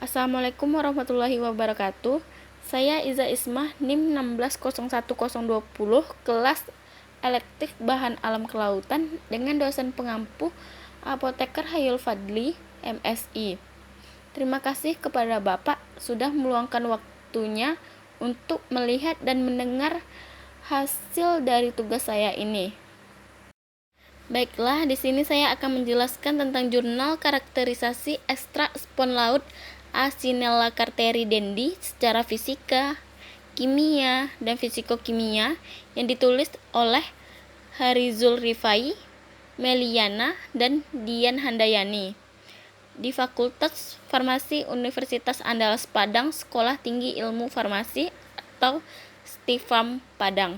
Assalamualaikum warahmatullahi wabarakatuh. Saya Iza Ismah, NIM 1601020, kelas Elektrik Bahan Alam Kelautan dengan dosen pengampu Apoteker Hayul Fadli, MSI. Terima kasih kepada Bapak sudah meluangkan waktunya untuk melihat dan mendengar hasil dari tugas saya ini. Baiklah, di sini saya akan menjelaskan tentang jurnal karakterisasi ekstrak spon laut Acinella carteridendi secara fisika, kimia, dan fisikokimia yang ditulis oleh Harizul Rifai, Meliana, dan Dian Handayani di Fakultas Farmasi Universitas Andalas Padang, Sekolah Tinggi Ilmu Farmasi atau STIFAM Padang.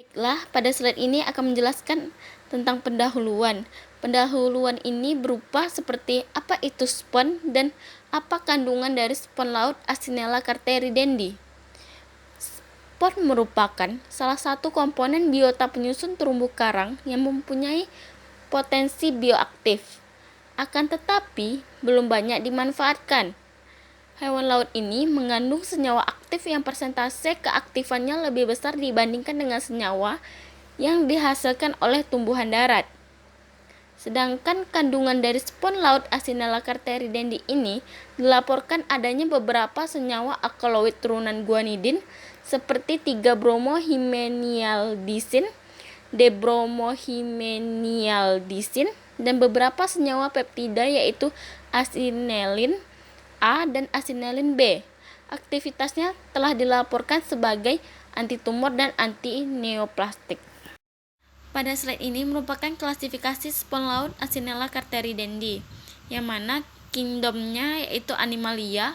Baiklah, pada slide ini akan menjelaskan tentang pendahuluan. Pendahuluan ini berupa seperti apa itu spon dan apa kandungan dari spon laut Acinella carteridendi. Spon merupakan salah satu komponen biota penyusun terumbu karang yang mempunyai potensi bioaktif. Akan tetapi, belum banyak dimanfaatkan. Hewan laut ini mengandung senyawa aktif yang persentase keaktifannya lebih besar dibandingkan dengan senyawa yang dihasilkan oleh tumbuhan darat. Sedangkan kandungan dari spon laut Acinella carteridendi ini dilaporkan adanya beberapa senyawa alkaloid turunan guanidin seperti 3-bromohimenialdisin, debromohimenialdisin, dan beberapa senyawa peptida yaitu asinelin A dan asinelin B. Aktivitasnya telah dilaporkan sebagai antitumor dan antineoplastik. Pada slide ini merupakan klasifikasi spon laut Acinella carteridendi, yang mana kingdomnya yaitu Animalia,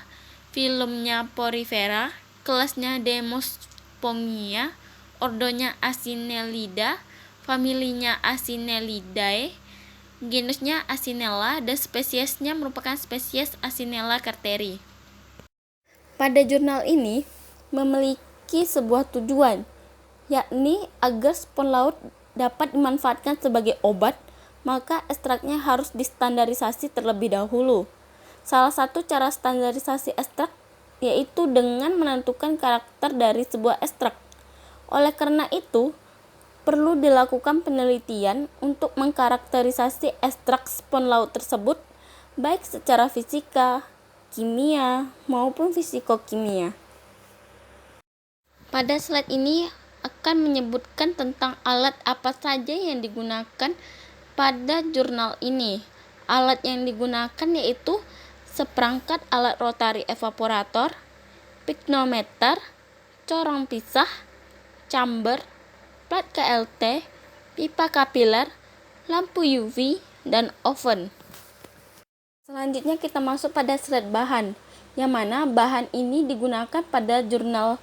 filumnya Porifera, kelasnya Demospongia, ordonya Acinellida, familinya Acinellidae, genusnya Acinella, dan spesiesnya merupakan spesies Acinella carteri. Pada jurnal ini memiliki sebuah tujuan, yakni agar spon laut dapat dimanfaatkan sebagai obat, maka ekstraknya harus distandarisasi terlebih dahulu. Salah satu cara standarisasi ekstrak yaitu dengan menentukan karakter dari sebuah ekstrak. Oleh karena itu, perlu dilakukan penelitian untuk mengkarakterisasi ekstrak spon laut tersebut, baik secara fisika, kimia, maupun fisikokimia. Pada slide ini akan menyebutkan tentang alat apa saja yang digunakan pada jurnal ini. Alat yang digunakan yaitu seperangkat alat rotari evaporator, pyknometer, corong pisah, chamber, plat KLT, pipa kapiler, lampu UV, dan oven. Selanjutnya kita masuk pada slide bahan, yang mana bahan ini digunakan pada jurnal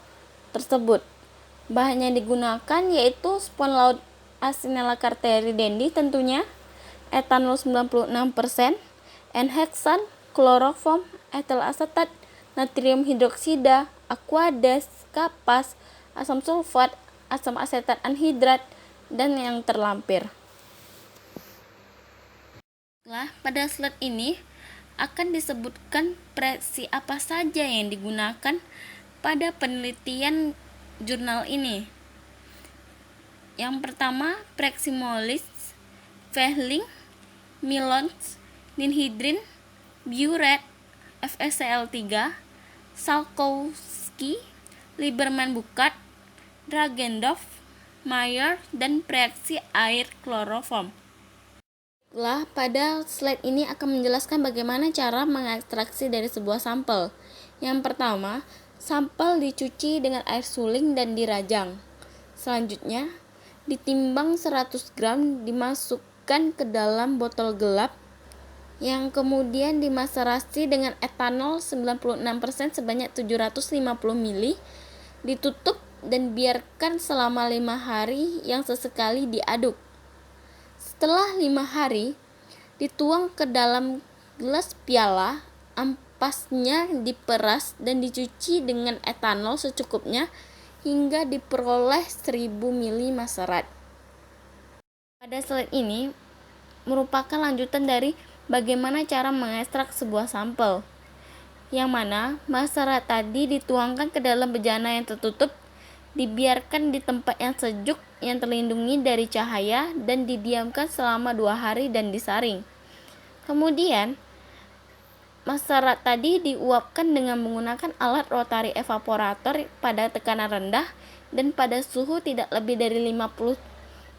tersebut. Bahan yang digunakan yaitu spon laut Acinella carteridendi tentunya, etanol 96%, N-heksan, kloroform, etil asetat, natrium hidroksida, aquades, kapas, asam sulfat, asam asetat anhidrat, dan yang terlampir. Pada slide ini akan disebutkan reaksi apa saja yang digunakan pada penelitian jurnal ini. Yang pertama, Praximolis, Vehling, Milons, ninhidrin, Burette, FeCl3, Salkowski, Lieberman-Bukart, Dragendorf, Mayer, dan reaksi air kloroform. Pada slide ini akan menjelaskan bagaimana cara mengekstraksi dari sebuah sampel. Yang pertama, sampel dicuci dengan air suling dan dirajang. Selanjutnya, ditimbang 100 gram dimasukkan ke dalam botol gelap yang kemudian dimaserasi dengan etanol 96% sebanyak 750 ml, ditutup dan biarkan selama 5 hari yang sesekali diaduk. Setelah 5 hari, dituang ke dalam gelas piala, ampasnya diperas dan dicuci dengan etanol secukupnya hingga diperoleh 1000 ml maserat. Pada slide ini merupakan lanjutan dari bagaimana cara mengekstrak sebuah sampel. yang mana masyarakat tadi dituangkan ke dalam bejana yang tertutup, dibiarkan di tempat yang sejuk yang terlindungi dari cahaya dan didiamkan selama 2 hari dan disaring. Kemudian masyarakat tadi diuapkan dengan menggunakan alat rotary evaporator pada tekanan rendah dan pada suhu tidak lebih dari 50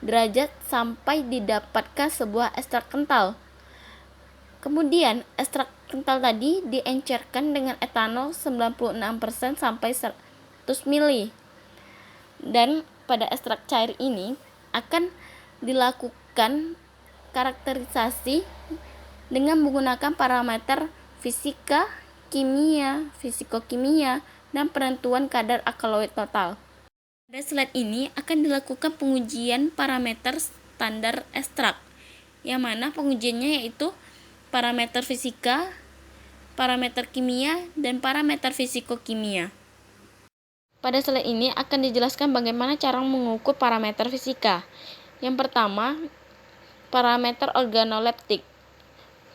derajat sampai didapatkan sebuah ekstrak kental. Kemudian ekstrak kental tadi diencerkan dengan etanol 96% sampai 100 ml. Dan pada ekstrak cair ini akan dilakukan karakterisasi dengan menggunakan parameter fisika, kimia, fisikokimia, dan penentuan kadar alkaloid total. Pada slide ini akan dilakukan pengujian parameter standar ekstrak, yang mana pengujiannya yaitu parameter fisika, parameter kimia, dan parameter fisikokimia. Pada slide ini akan dijelaskan bagaimana cara mengukur parameter fisika. Yang pertama, parameter organoleptik.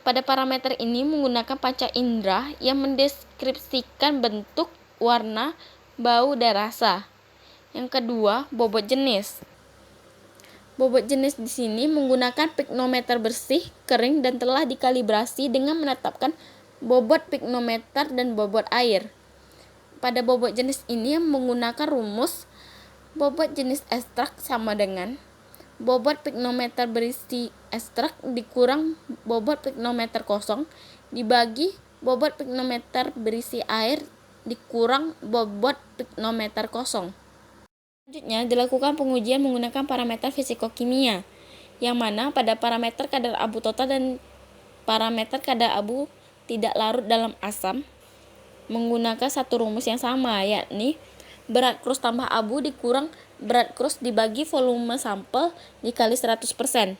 Pada parameter ini menggunakan panca indera yang mendeskripsikan bentuk, warna, bau, dan rasa. Yang kedua, bobot jenis. Bobot jenis di sini menggunakan pignometer bersih, kering, dan telah dikalibrasi dengan menetapkan bobot pignometer dan bobot air. Pada bobot jenis ini menggunakan rumus bobot jenis ekstrak sama dengan bobot pignometer berisi ekstrak dikurang bobot pignometer kosong dibagi bobot pignometer berisi air dikurang bobot pignometer kosong. Selanjutnya dilakukan pengujian menggunakan parameter fisikokimia, yang mana pada parameter kadar abu total dan parameter kadar abu tidak larut dalam asam menggunakan satu rumus yang sama, yakni berat krus tambah abu dikurang berat krus dibagi volume sampel dikali 100%.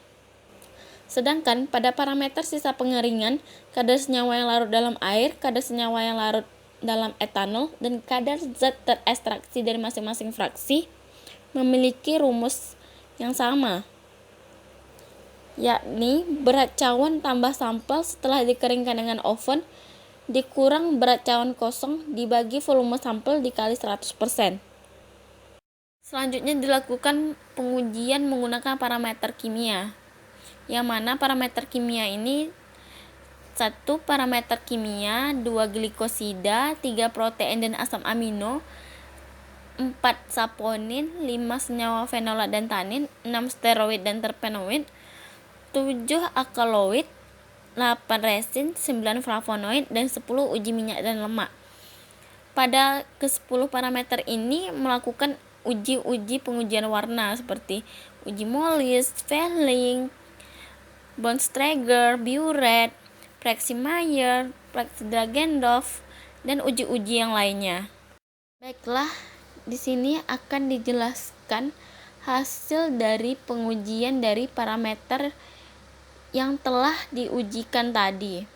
Sedangkan pada parameter sisa pengeringan, kadar senyawa yang larut dalam air, kadar senyawa yang larut dalam etanol, dan kadar zat terekstraksi dari masing-masing fraksi memiliki rumus yang sama, yakni berat cawan tambah sampel setelah dikeringkan dengan oven dikurang berat cawan kosong dibagi volume sampel dikali 100%. Selanjutnya dilakukan pengujian menggunakan parameter kimia, yang mana parameter kimia ini 1 parameter kimia, 2 glikosida, 3 protein dan asam amino, 4 saponin, 5 senyawa fenolat dan tanin, 6 steroid dan terpenoid, 7 alkaloid, 8 resin, 9 flavonoid, dan 10 uji minyak dan lemak. Pada ke-10 parameter ini melakukan uji pengujian warna seperti uji Mollis, Fehling, Bontrager, Biuret, Praxi-Meyer, Praxi-Dragendorf, dan uji-uji yang lainnya. Baiklah, di sini akan dijelaskan hasil dari pengujian dari parameter yang telah diujikan tadi.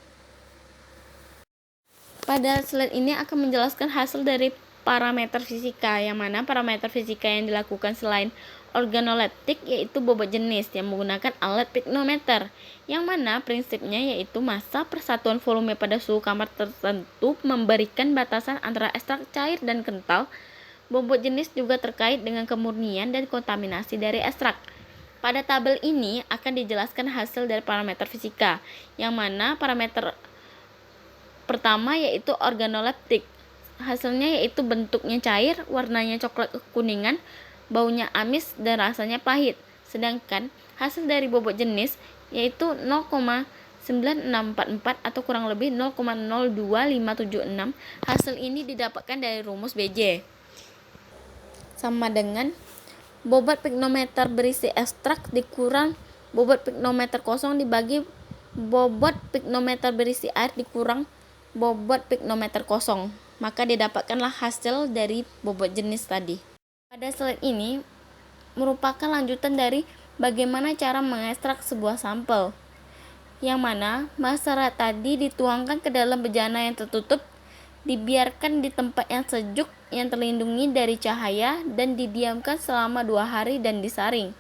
Pada slide ini akan menjelaskan hasil dari parameter fisika, yang mana parameter fisika yang dilakukan selain organoleptik yaitu bobot jenis yang menggunakan alat pignometer, yang mana prinsipnya yaitu massa per satuan volume pada suhu kamar tertentu memberikan batasan antara ekstrak cair dan kental. Bobot jenis juga terkait dengan kemurnian dan kontaminasi dari ekstrak. Pada tabel ini akan dijelaskan hasil dari parameter fisika, yang mana parameter pertama yaitu organoleptik. Hasilnya yaitu bentuknya cair, warnanya coklat kekuningan, baunya amis, dan rasanya pahit. Sedangkan hasil dari bobot jenis yaitu 0,9644 atau kurang lebih 0,02576. Hasil ini didapatkan dari rumus BJ sama dengan bobot pignometer berisi ekstrak dikurang bobot pignometer kosong dibagi bobot pignometer berisi air dikurang bobot pignometer kosong. Maka didapatkanlah hasil dari bobot jenis tadi. Pada slide ini merupakan lanjutan dari bagaimana cara mengekstrak sebuah sampel, yang mana masyarakat tadi dituangkan ke dalam bejana yang tertutup, dibiarkan di tempat yang sejuk yang terlindungi dari cahaya dan didiamkan selama 2 hari dan disaring.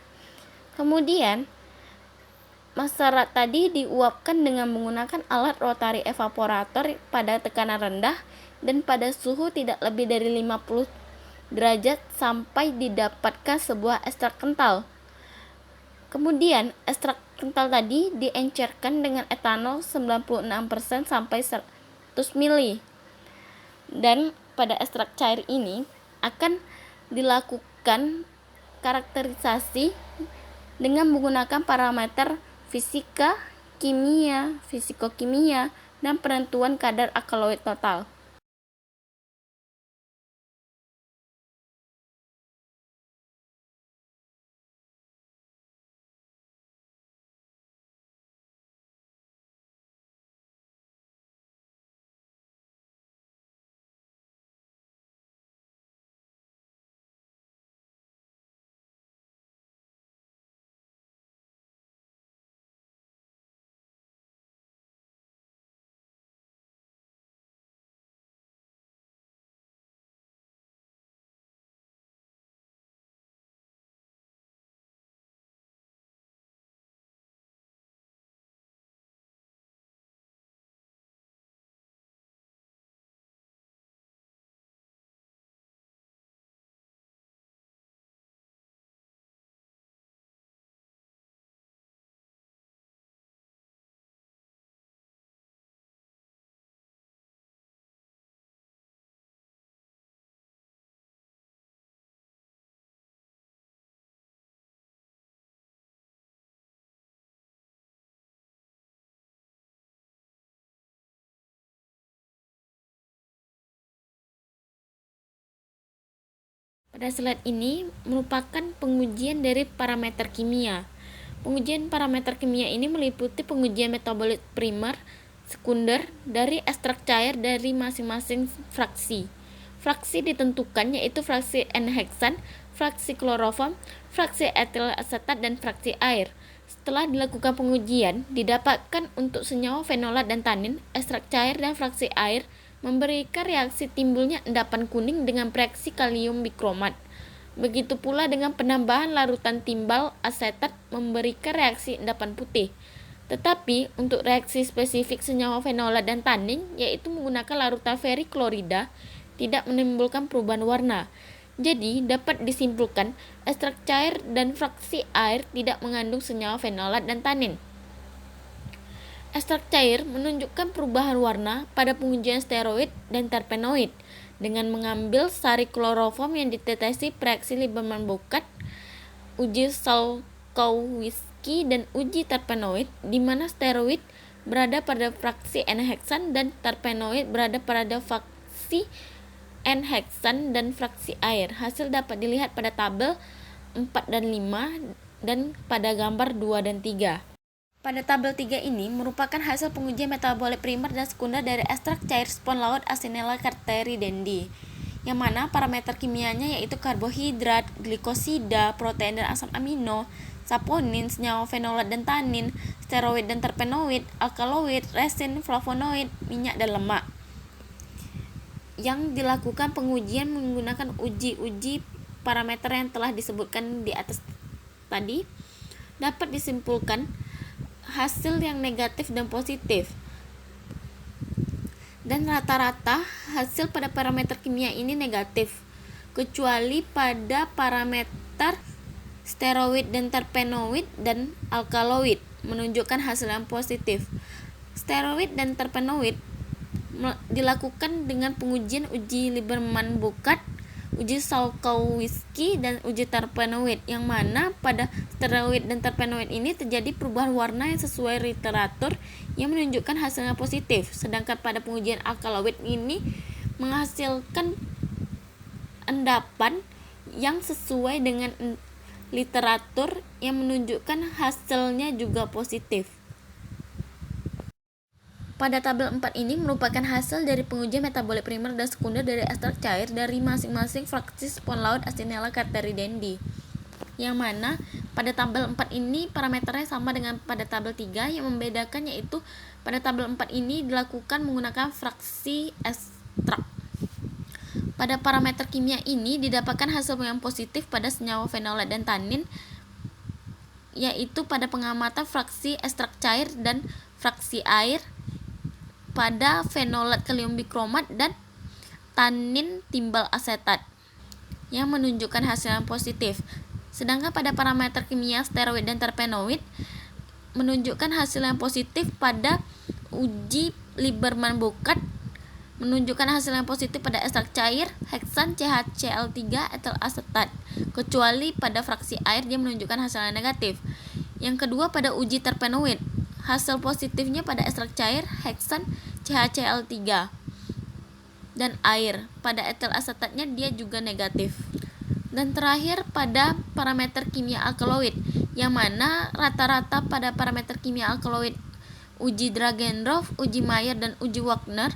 Kemudian Masyarakat tadi diuapkan dengan menggunakan alat rotary evaporator pada tekanan rendah dan pada suhu tidak lebih dari 50 derajat sampai didapatkan sebuah ekstrak kental. Kemudian ekstrak kental tadi diencerkan dengan etanol 96% sampai 100 ml. Dan pada ekstrak cair ini akan dilakukan karakterisasi dengan menggunakan parameter fisika, kimia, fisikokimia, dan penentuan kadar alkaloid total. Pada slide ini merupakan pengujian dari parameter kimia. Pengujian parameter kimia ini meliputi pengujian metabolit primer, sekunder dari ekstrak cair dari masing-masing fraksi. Fraksi ditentukan yaitu fraksi N-heksan, fraksi kloroform, fraksi etil asetat, dan fraksi air. Setelah dilakukan pengujian, didapatkan untuk senyawa fenolat dan tanin, ekstrak cair dan fraksi air memberikan reaksi timbulnya endapan kuning dengan reaksi kalium bikromat. Begitu pula dengan penambahan larutan timbal asetat memberikan reaksi endapan putih. Tetapi untuk reaksi spesifik senyawa fenolat dan tanin, yaitu menggunakan larutan feriklorida, tidak menimbulkan perubahan warna. Jadi dapat disimpulkan ekstrak cair dan fraksi air tidak mengandung senyawa fenolat dan tanin. Ekstrak cair menunjukkan perubahan warna pada pengujian steroid dan terpenoid dengan mengambil sari kloroform yang ditetesi reaksi Lieberman-Boukat, uji Salkowski, dan uji terpenoid, di mana steroid berada pada fraksi N-heksan dan terpenoid berada pada fraksi N-heksan dan fraksi air. Hasil dapat dilihat pada tabel 4 dan 5 dan pada gambar 2 dan 3. Pada tabel 3 ini merupakan hasil pengujian metabolit primer dan sekunder dari ekstrak cair spon laut Acinella carteridendi, yang mana parameter kimianya yaitu karbohidrat, glikosida, protein dan asam amino, saponin, senyawa fenolat dan tanin, steroid dan terpenoid, alkaloid, resin, flavonoid, minyak dan lemak. Yang dilakukan pengujian menggunakan uji-uji parameter yang telah disebutkan di atas tadi, dapat disimpulkan hasil yang negatif dan positif. Dan rata-rata hasil pada parameter kimia ini negatif, kecuali pada parameter steroid dan terpenoid dan alkaloid menunjukkan hasil yang positif. Steroid dan terpenoid dilakukan dengan pengujian uji Lieberman-Boukat, uji Salkowski, dan uji terpenoid, yang mana pada steroid dan terpenoid ini terjadi perubahan warna yang sesuai literatur yang menunjukkan hasilnya positif, sedangkan pada pengujian alkaloid ini menghasilkan endapan yang sesuai dengan literatur yang menunjukkan hasilnya juga positif. Pada tabel 4 ini merupakan hasil dari pengujian metabolit primer dan sekunder dari ekstrak cair dari masing-masing fraksi spon laut Acinella carteridendi, yang mana pada tabel 4 ini parameternya sama dengan pada tabel 3, yang membedakan yaitu pada tabel 4 ini dilakukan menggunakan fraksi ekstrak. Pada parameter kimia ini didapatkan hasil yang positif pada senyawa fenolat dan tanin yaitu pada pengamatan fraksi ekstrak cair dan fraksi air pada fenolat kalium bikromat dan tanin timbal asetat yang menunjukkan hasil yang positif. Sedangkan pada parameter kimia steroid dan terpenoid menunjukkan hasil yang positif pada uji Lieberman-Bokat, menunjukkan hasil yang positif pada ekstrak cair heksan CHCl3 etil asetat, kecuali pada fraksi air dia menunjukkan hasil yang negatif. Yang kedua pada uji terpenoid, hasil positifnya pada ekstrak cair heksan CHCl3 dan air, pada etil asetatnya dia juga negatif. Dan terakhir pada parameter kimia alkaloid, yang mana rata-rata pada parameter kimia alkaloid uji Dragendorf, uji Mayer, dan uji Wagner,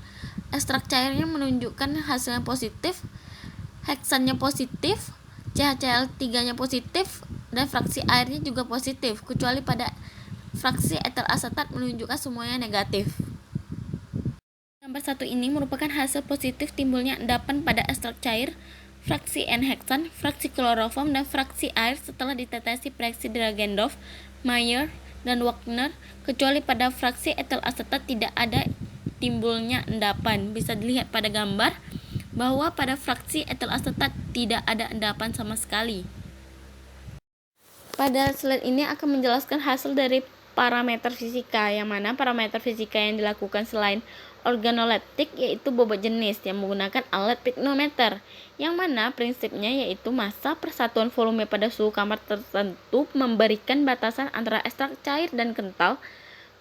ekstrak cairnya menunjukkan hasil yang positif, heksannya positif, CHCl3-nya positif, dan fraksi airnya juga positif, kecuali pada fraksi etil asetat menunjukkan semuanya negatif. Gambar 1 ini merupakan hasil positif timbulnya endapan pada ekstrak cair, fraksi N-heksan, fraksi kloroform, dan fraksi air setelah ditetesi reaksi Dragendorf, Mayer, dan Wagner, kecuali pada fraksi etil asetat tidak ada timbulnya endapan. Bisa dilihat pada gambar bahwa pada fraksi etil asetat tidak ada endapan sama sekali. Pada slide ini akan menjelaskan hasil dari parameter fisika, yang mana parameter fisika yang dilakukan selain organoleptik yaitu bobot jenis yang menggunakan alat pignometer, yang mana prinsipnya yaitu massa per satuan volume pada suhu kamar tertentu memberikan batasan antara ekstrak cair dan kental.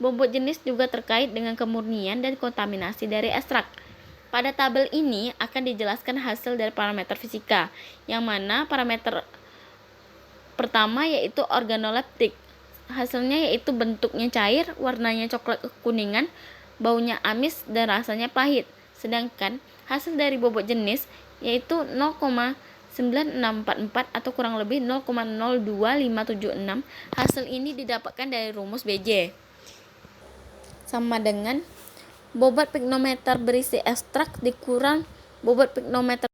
Bobot jenis juga terkait dengan kemurnian dan kontaminasi dari ekstrak. Pada tabel ini akan dijelaskan hasil dari parameter fisika, yang mana parameter pertama yaitu organoleptik. Hasilnya yaitu bentuknya cair, warnanya coklat kekuningan, baunya amis, dan rasanya pahit. Sedangkan hasil dari bobot jenis yaitu 0,9644 atau kurang lebih 0,02576. Hasil ini didapatkan dari rumus BJ sama dengan bobot pignometer berisi ekstrak dikurang bobot pignometer.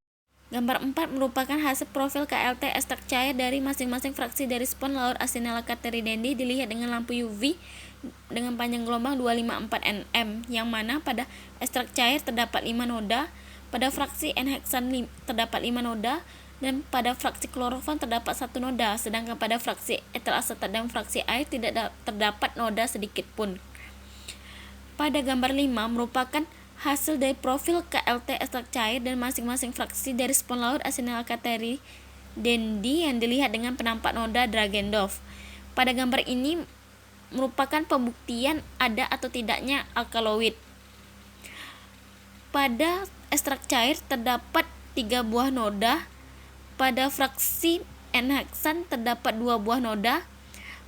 Gambar 4 merupakan hasil profil KLT ekstrak cair dari masing-masing fraksi dari spon laut Acinella carteridendi dilihat dengan lampu UV dengan panjang gelombang 254 nm, yang mana pada ekstrak cair terdapat 5 noda, pada fraksi N-heksan terdapat 5 noda, dan pada fraksi kloroform terdapat 1 noda, sedangkan pada fraksi etil asetat dan fraksi air tidak terdapat noda sedikit pun. Pada gambar 5 merupakan hasil dari profil KLT ekstrak cair dan masing-masing fraksi dari spon laut Acinella carteridendi yang dilihat dengan penampak noda Dragendorf. Pada gambar ini merupakan pembuktian ada atau tidaknya alkaloid. Pada ekstrak cair terdapat 3 buah noda, pada fraksi N-heksan terdapat 2 buah noda,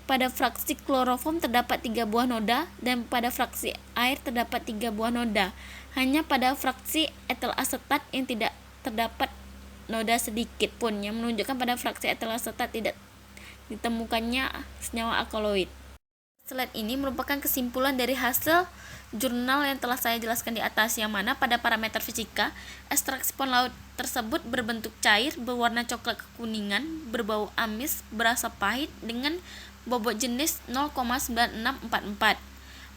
pada fraksi kloroform terdapat 3 buah noda, dan pada fraksi air terdapat 3 buah noda. Hanya pada fraksi etil asetat yang tidak terdapat noda sedikit pun, yang menunjukkan pada fraksi etil asetat tidak ditemukannya senyawa alkaloid. Slide ini merupakan kesimpulan dari hasil jurnal yang telah saya jelaskan di atas, yang mana pada parameter fisika, ekstrak spon laut tersebut berbentuk cair, berwarna coklat kekuningan, berbau amis, berasa pahit, dengan bobot jenis 0,9644.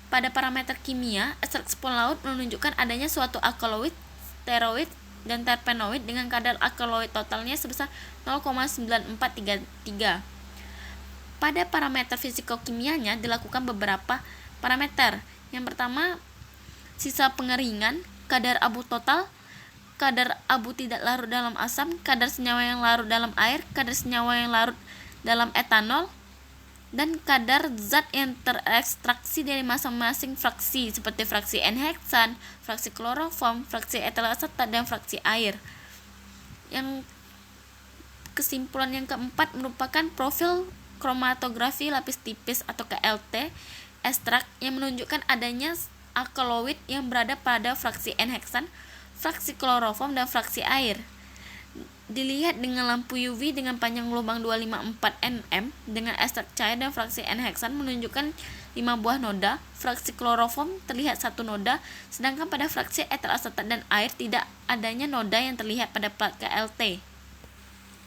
Pada parameter kimia, ekstrak spon laut menunjukkan adanya suatu alkaloid, steroid, dan terpenoid dengan kadar alkaloid totalnya sebesar 0,9433. Pada parameter fisikokimianya dilakukan beberapa parameter. Yang pertama, sisa pengeringan, kadar abu total, kadar abu tidak larut dalam asam, kadar senyawa yang larut dalam air, kadar senyawa yang larut dalam etanol, dan kadar zat yang terekstraksi dari masing-masing fraksi seperti fraksi N-heksan, fraksi kloroform, fraksi etil asetat, dan fraksi air. Yang kesimpulan yang keempat merupakan profil kromatografi lapis tipis atau KLT ekstrak yang menunjukkan adanya alkaloid yang berada pada fraksi N-heksan, fraksi kloroform, dan fraksi air. Dilihat dengan lampu UV dengan panjang gelombang 254 nm dengan ekstrak cair dan fraksi N-heksan menunjukkan 5 buah noda, fraksi kloroform terlihat 1 noda, sedangkan pada fraksi etil asetat dan air tidak adanya noda yang terlihat pada plat KLT.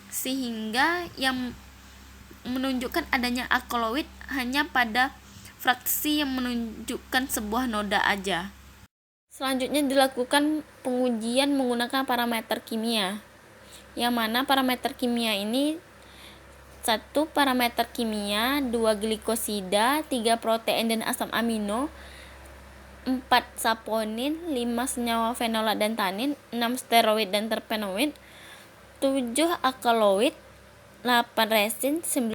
Sehingga yang menunjukkan adanya alkaloid hanya pada fraksi yang menunjukkan sebuah noda aja. Selanjutnya dilakukan pengujian menggunakan parameter kimia, yang mana parameter kimia ini 1. Parameter kimia, 2. Glikosida, 3. Protein dan asam amino, 4. Saponin, 5. Senyawa fenolat dan tanin, 6. Steroid dan terpenoid, 7. Alkaloid, 8. Resin, 9.